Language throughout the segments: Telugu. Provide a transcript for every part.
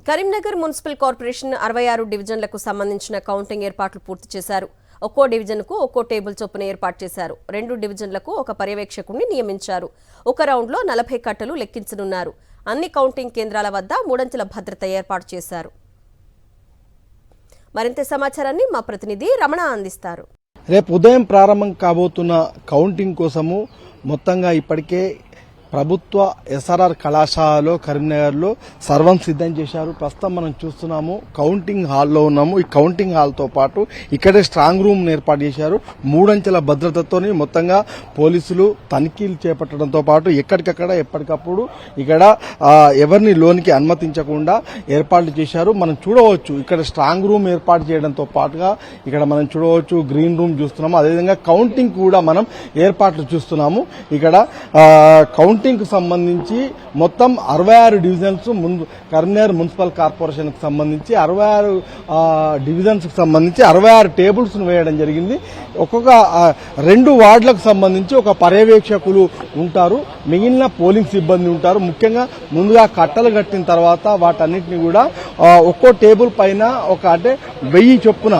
కరీంనగర్ మున్సిపల్ కార్పొరేషన్ 66 డివిజన్లకు సంబంధించిన కౌంటింగ్ ఏర్పాట్లు పూర్తి చేశారు. ఒక్కో డివిజన్కు ఒక్కో టేబుల్ చొప్పున ఏర్పాటు చేశారు. 2 డివిజన్లకు ఒక పర్యవేక్షకుడిని నియమించారు. ఒక రౌండ్లో 40 కట్టలు లెక్కించనున్నారు. అన్ని కౌంటింగ్ కేంద్రాల వద్ద 3 అంచెల భద్రత ఏర్పాటు చేశారు. మరింత సమాచారాన్ని మా ప్రతినిధి రమణ అందిస్తారు. రేపు ఉదయం ప్రారంభం కాబోతున్న కౌంటింగ్ కోసము మొత్తంగా ఇప్పటికే ప్రభుత్వ ఎస్ఆర్ఆర్ కళాశాలలో కరీంనగర్లో సర్వం సిద్ధం చేశారు. ప్రస్తుతం మనం చూస్తున్నాము కౌంటింగ్ హాల్లో ఉన్నాము. ఈ కౌంటింగ్ హాల్తో పాటు ఇక్కడే స్ట్రాంగ్ రూమ్ ఏర్పాటు చేశారు. 3 అంచెల భద్రతతోని మొత్తంగా పోలీసులు తనిఖీలు చేపట్టడంతో పాటు ఎక్కడికక్కడ ఎప్పటికప్పుడు ఇక్కడ ఎవరిని లోనికి అనుమతించకుండా ఏర్పాట్లు చేశారు. మనం చూడవచ్చు ఇక్కడ స్ట్రాంగ్ రూమ్ ఏర్పాటు చేయడంతో పాటుగా ఇక్కడ మనం చూడవచ్చు గ్రీన్ రూమ్ చూస్తున్నాము. అదేవిధంగా కౌంటింగ్ కూడా మనం ఏర్పాట్లు చూస్తున్నాము. ఇక్కడ కౌంటింగ్ కు సంబంధించి మొత్తం 66 డివిజన్స్ ముందు కరీంనగర్ మున్సిపల్ కార్పొరేషన్ కు సంబంధించి 66 డివిజన్స్ కు సంబంధించి 66 టేబుల్స్ వేయడం జరిగింది. ఒక్కొక్క 2 వార్డులకు సంబంధించి ఒక పర్యవేక్షకులు ఉంటారు. మిగిలిన పోలింగ్ సిబ్బంది ఉంటారు. ముఖ్యంగా ముందుగా కట్టలు కట్టిన తర్వాత వాటన్నిటిని కూడా ఒక్కో టేబుల్ పైన అంటే 1000 చొప్పున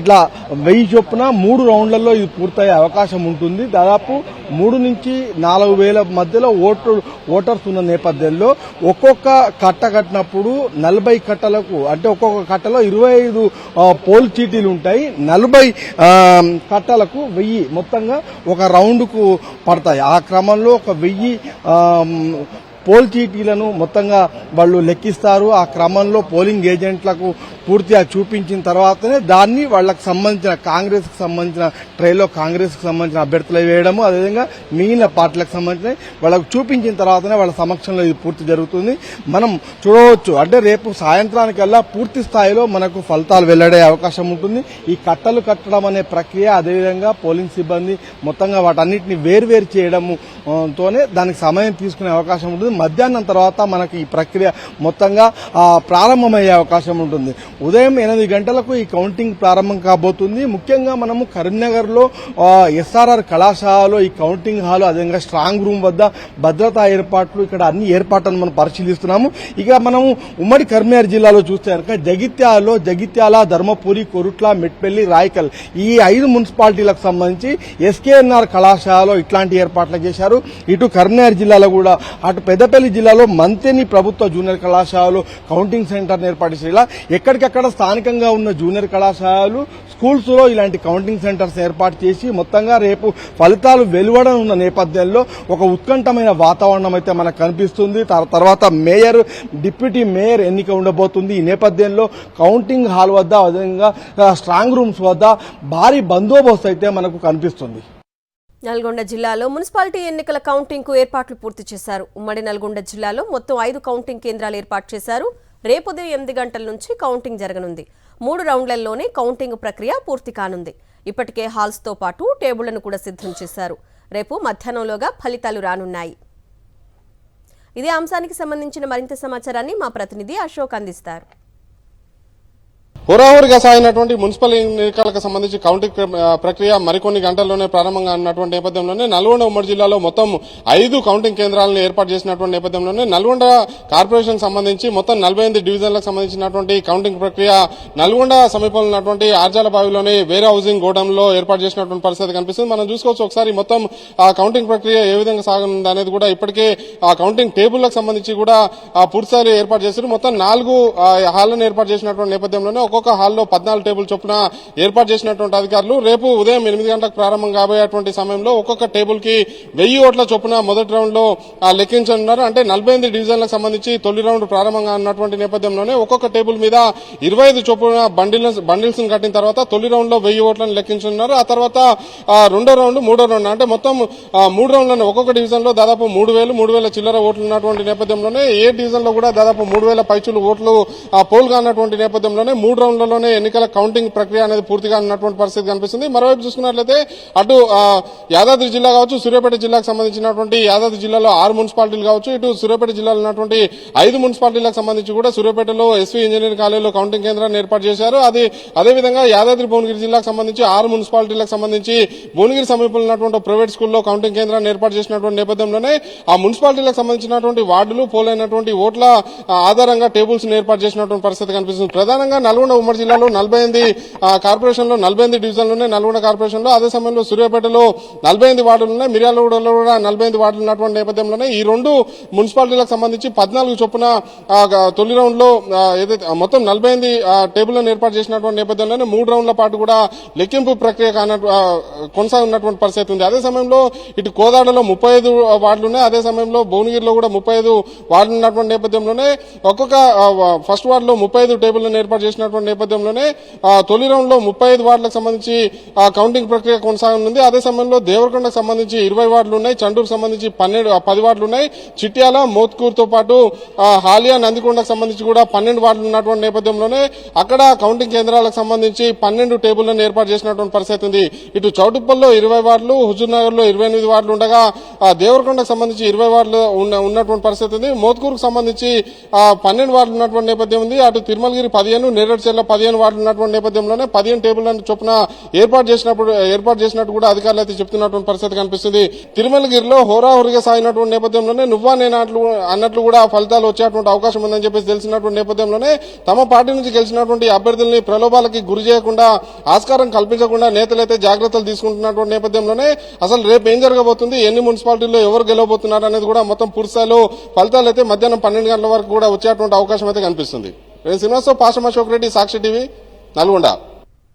ఇట్లా 1000 చొప్పున 3 రౌండ్లలో ఇది పూర్తయ్యే అవకాశం ఉంటుంది. దాదాపు 3 నుంచి 4,000 మధ్యలో ఓటర్స్ ఉన్న నేపథ్యంలో ఒక్కొక్క కట్ట కట్టినప్పుడు 40 కట్టలకు అంటే ఒక్కొక్క కట్టలో 25 పోల్ చీటీలు ఉంటాయి. 40 కట్టలకు 1000 మొత్తంగా ఒక రౌండ్కు పడతాయి. ఆ క్రమంలో ఒక 1000 పోల్ చీటీలను మొత్తంగా వాళ్ళు లెక్కిస్తారు. ఆ క్రమంలో పోలింగ్ ఏజెంట్లకు పూర్తిగా చూపించిన తర్వాతనే దాన్ని వాళ్ళకి సంబంధించిన కాంగ్రెస్ కు సంబంధించిన ట్రైలో కాంగ్రెస్ కు సంబంధించిన అభ్యర్థులు వేయడము, అదేవిధంగా మిగిలిన పార్టీలకు సంబంధించిన వాళ్ళకు చూపించిన తర్వాతనే వాళ్ళ సమక్షంలో ఇది పూర్తి జరుగుతుంది. మనం చూడవచ్చు అంటే రేపు సాయంత్రానికల్లా పూర్తి స్థాయిలో మనకు ఫలితాలు వెల్లడే అవకాశం ఉంటుంది. ఈ కట్టలు కట్టడం అనే ప్రక్రియ అదేవిధంగా పోలింగ్ సిబ్బంది మొత్తంగా వాటన్నిటిని వేర్వేరు చేయడంతోనే దానికి సమయం తీసుకునే అవకాశం ఉంటుంది. మధ్యాహ్నం తర్వాత మనకు ఈ ప్రక్రియ మొత్తంగా ప్రారంభమయ్యే అవకాశం ఉంటుంది. ఉదయం 8 గంటలకు ఈ కౌంటింగ్ ప్రారంభం కాబోతుంది. ముఖ్యంగా మనము కరీంనగర్ లో ఎస్ఆర్ఆర్ కళాశాలలో ఈ కౌంటింగ్ హాల్ అదేవిధంగా స్ట్రాంగ్ రూమ్ వద్ద భద్రతా ఏర్పాట్లు ఇక్కడ అన్ని ఏర్పాట్లను మనం పరిశీలిస్తున్నాము. ఇక మనము ఉమ్మడి కరీంనగర్ జిల్లాలో చూస్తే కనుక జగిత్యాల, ధర్మపురి, కొరుట్ల, మెట్పల్లి, రాయకల్ ఈ 5 మున్సిపాలిటీలకు సంబంధించి ఎస్కేఎన్ఆర్ కళాశాలలో ఇట్లాంటి ఏర్పాట్లు చేశారు. ఇటు కరీంనగర్ జిల్లాలో కూడా అటు పెద్దపల్లి జిల్లాలో మంతెని ప్రభుత్వ జూనియర్ కళాశాలలో కౌంటింగ్ సెంటర్ ఏర్పాటు చేశారు. ఇలా ఎక్కడికక్కడ స్థానికంగా ఉన్న జూనియర్ కళాశాలలు స్కూల్స్ లో ఇలాంటి కౌంటింగ్ సెంటర్స్ ఏర్పాటు చేసి మొత్తంగా రేపు ఫలితాలు వెలువడనున్న నేపథ్యంలో ఒక ఉత్కంఠమైన వాతావరణం అయితే మనకు కనిపిస్తుంది. తర్వాత మేయర్, డిప్యూటీ మేయర్ ఎన్నిక ఉండబోతుంది. ఈ నేపథ్యంలో కౌంటింగ్ హాల్ వద్ద అదేవిధంగా స్ట్రాంగ్ రూమ్స్ వద్ద భారీ బందోబస్తు అయితే మనకు కనిపిస్తుంది. నల్గొండ జిల్లాలో మున్సిపాలిటీ ఎన్నికల కౌంటింగ్ కు ఏర్పాట్లు పూర్తి చేశారు. ఉమ్మడి నల్గొండ జిల్లాలో మొత్తం 5 కౌంటింగ్ కేంద్రాలు ఏర్పాటు చేశారు. రేపు ఉదయం 8 గంటల నుంచి కౌంటింగ్ జరగనుంది. 3 రౌండ్లలోనే కౌంటింగ్ ప్రక్రియ పూర్తి కానుంది. ఇప్పటికే హాల్స్ తో పాటు టేబుళ్లను కూడా సిద్ధం చేశారు. రేపు మధ్యాహ్నంలోగా ఫలితాలు రానున్నాయి. ఇదే అంశానికి సంబంధించిన మరింత సమాచారాన్ని మా ప్రతినిధి అశోక్ అందిస్తారు. హోరాహోరీగా సాగినటువంటి మున్సిపల్ ఎన్నికలకు సంబంధించి కౌంటింగ్ ప్రక్రియ మరికొన్ని గంటల్లోనే ప్రారంభంగా ఉన్నటువంటి నేపథ్యంలోనే నల్గొండ ఉమ్మడి జిల్లాలో మొత్తం 5 కౌంటింగ్ కేంద్రాలను ఏర్పాటు చేసినటువంటి నేపథ్యంలోనే నల్గొండ కార్పొరేషన్ సంబంధించి మొత్తం 48 డివిజన్లకు సంబంధించినటువంటి కౌంటింగ్ ప్రక్రియ నల్గొండ సమీపంలో ఉన్నటువంటి ఆర్జాల బావిలోని వేరే హౌసింగ్ గోడౌన్ లో ఏర్పాటు చేసినటువంటి పరిస్థితి కనిపిస్తుంది. మనం చూసుకోవచ్చు ఒకసారి మొత్తం ఆ కౌంటింగ్ ప్రక్రియ ఏ విధంగా సాగనుంది అనేది కూడా ఇప్పటికే ఆ కౌంటింగ్ టేబుల్లకు సంబంధించి కూడా పూర్తిస్థాయిలో ఏర్పాటు చేశారు. మొత్తం 4 హాళ్లను ఏర్పాటు చేసినటువంటి నేపథ్యంలోనే ఒక్కొక్క హాల్లో 14 టేబుల్ చొప్పున ఏర్పాటు చేసినటువంటి అధికారులు రేపు ఉదయం 8 గంటలకు ప్రారంభం కాబోయేటువంటి సమయంలో ఒక్కొక్క టేబుల్ కి 1000 ఓట్ల చొప్పున మొదటి రౌండ్ లో లెక్కించనున్నారు. అంటే 48 డివిజన్లకు సంబంధించి తొలి రౌండ్ ప్రారంభంగా ఉన్నటువంటి నేపథ్యంలోనే ఒక్కొక్క టేబుల్ మీద 25 చొప్పున బండిల్స్ కట్టిన తర్వాత తొలి రౌండ్ లో 1000 ఓట్లను లెక్కించనున్నారు. ఆ తర్వాత రెండో రౌండ్, మూడో రౌండ్ అంటే మొత్తం 3 రౌండ్లను ఒక్కొక్క డివిజన్ లో దాదాపు 3,000 చిల్లర ఓట్లు ఉన్నటువంటి నేపథ్యంలోనే ఏ డివిజన్ లో కూడా దాదాపు 3,000 పైచులు ఓట్లు పోల్ గా ఉన్నటువంటి నేపథ్యంలోనే 3 రౌండ్లలోనే ఎన్నికల కౌంటింగ్ ప్రక్రియ అనేది పూర్తిగా ఉన్నటువంటి పరిస్థితి కనిపిస్తుంది. మరోవైపు చూసుకున్నట్లయితే అటు యాదాద్రి జిల్లా కావచ్చు, సూర్యాపేట జిల్లాకు సంబంధించినటువంటి యాదాద్రి జిల్లాలో 6 మున్సిపాలిటీలు కావచ్చు, ఇటు సూర్యాపేట జిల్లాలో ఉన్నటువంటి 5 మున్సిపాలిటీలకు సంబంధించి కూడా సూర్యాపేటలో ఎస్వీ ఇంజనీరింగ్ కాలేజీలో కౌంటింగ్ కేంద్రాన్ని ఏర్పాటు చేశారు. అదేవిధంగా యాదాద్రి భువనగిరి జిల్లాకు సంబంధించి 6 మున్సిపాలిటీలకు సంబంధించి భువనగిరి సమీపంలో ఉన్నటువంటి ప్రైవేట్ స్కూల్లో కౌంటింగ్ కేంద్రాన్ని ఏర్పాటు చేసినటువంటి నేపథ్యంలోనే ఆ మున్సిపాలిటీలకు సంబంధించినటువంటి వార్డులు పోలైనటువంటి ఓట్ల ఆధారంగా టేబుల్స్ ఏర్పాటు చేసినటువంటి పరిస్థితి కనిపిస్తుంది. ప్రధానంగా నల్గొండ ఉమ్మడి జిల్లాలో 48 కార్పొరేషన్లో 48 డివిజన్లున్నాయి. నల్గొండ కార్పొరేషన్లో అదే సమయంలో సూర్యాపేటలో 48 వార్డులు ఉన్నాయి. మిర్యాలగూడలో కూడా 48 వార్డులు ఉన్నటువంటి నేపథ్యంలోనే ఈ 2 మున్సిపాలిటీలకు సంబంధించి 14 చొప్పున తొలి రౌండ్ లో ఏదైతే మొత్తం 48 టేబుల్లను ఏర్పాటు చేసినటువంటి నేపథ్యంలోనే 3 రౌండ్ల పాటు కూడా లెక్కింపు ప్రక్రియ కొనసాగుతున్నటువంటి పరిస్థితి ఉంది. అదే సమయంలో ఇటు కోదాడలో 35 వార్డులు ఉన్నాయి. అదే సమయంలో భువనగిరిలో కూడా 35 వార్డులు ఉన్నటువంటి నేపథ్యంలోనే ఒక్కొక్క ఫస్ట్ వార్డులో 35 టేబుల్లను ఏర్పాటు చేసినటువంటి నేపథ్యంలోనే తొలి రౌండ్ లో 35 వార్డులకు సంబంధించి కౌంటింగ్ ప్రక్రియ కొనసాగనుంది. అదే సమయంలో దేవరకొండకు సంబంధించి 20 వార్డులు ఉన్నాయి. చండూరుకు సంబంధించి 10 వార్డులు ఉన్నాయి. చిట్యాల, మోత్కూరుతో పాటు హాలియా, నందికొండకు సంబంధించి కూడా 12 వార్డులు ఉన్నటువంటి నేపథ్యంలోనే అక్కడ కౌంటింగ్ కేంద్రాలకు సంబంధించి 12 టేబుల్లను ఏర్పాటు చేసినటువంటి పరిస్థితి ఉంది. ఇటు చౌటుప్పల్లో 20 వార్డులు, హుజూర్నగర్ లో 28 వార్డులు ఉండగా దేవరకొండకు సంబంధించి 20 వార్డులు ఉన్నటువంటి పరిస్థితి ఉంది. మోత్కూరుకు సంబంధించి 12 వార్డులు ఉన్నటువంటి నేపథ్యం ఉంది. అటు తిరుమలగిరి 15, నేరేడుచెర్ల 15 వార్డులు ఉన్నటువంటి నేపథ్యంలోనే 15 టేబుల్లను చొప్పున ఏర్పాటు చేసినట్టు కూడా అధికారులు అయితే చెప్తున్నటువంటి పరిస్థితి కనిపిస్తుంది. తిరుమలగిరిలో హోరాహోరీగా సాగినటువంటి నేపథ్యంలోనే నువ్వా నేను అన్నట్లు కూడా ఫలితాలు వచ్చేటువంటి అవకాశం ఉందని చెప్పేసి తెలిసినటువంటి నేపథ్యంలోనే తమ పార్టీ నుంచి గెలిచినటువంటి అభ్యర్థుల్ని ప్రలోభాలకి గురి చేయకుండా, ఆస్కారం కల్పించకుండా నేతలైతే జాగ్రత్తలు తీసుకుంటున్నటువంటి నేపథ్యంలోనే అసలు రేపు ఏం జరగబోతుంది, ఎన్ని మున్సిపాలిటీల్లో ఎవరు గెలవబోతున్నారు అనేది కూడా మొత్తం పూర్తిస్థాయిలో ఫలితాలు అయితే మధ్యాహ్నం 12 గంటల వరకు కూడా వచ్చేటువంటి అవకాశం అయితే కనిపిస్తుంది. శ్రీనివాసరావు, పాషం అశోక్ రెడ్డి, సాక్షి టీవీ, నల్గొండ.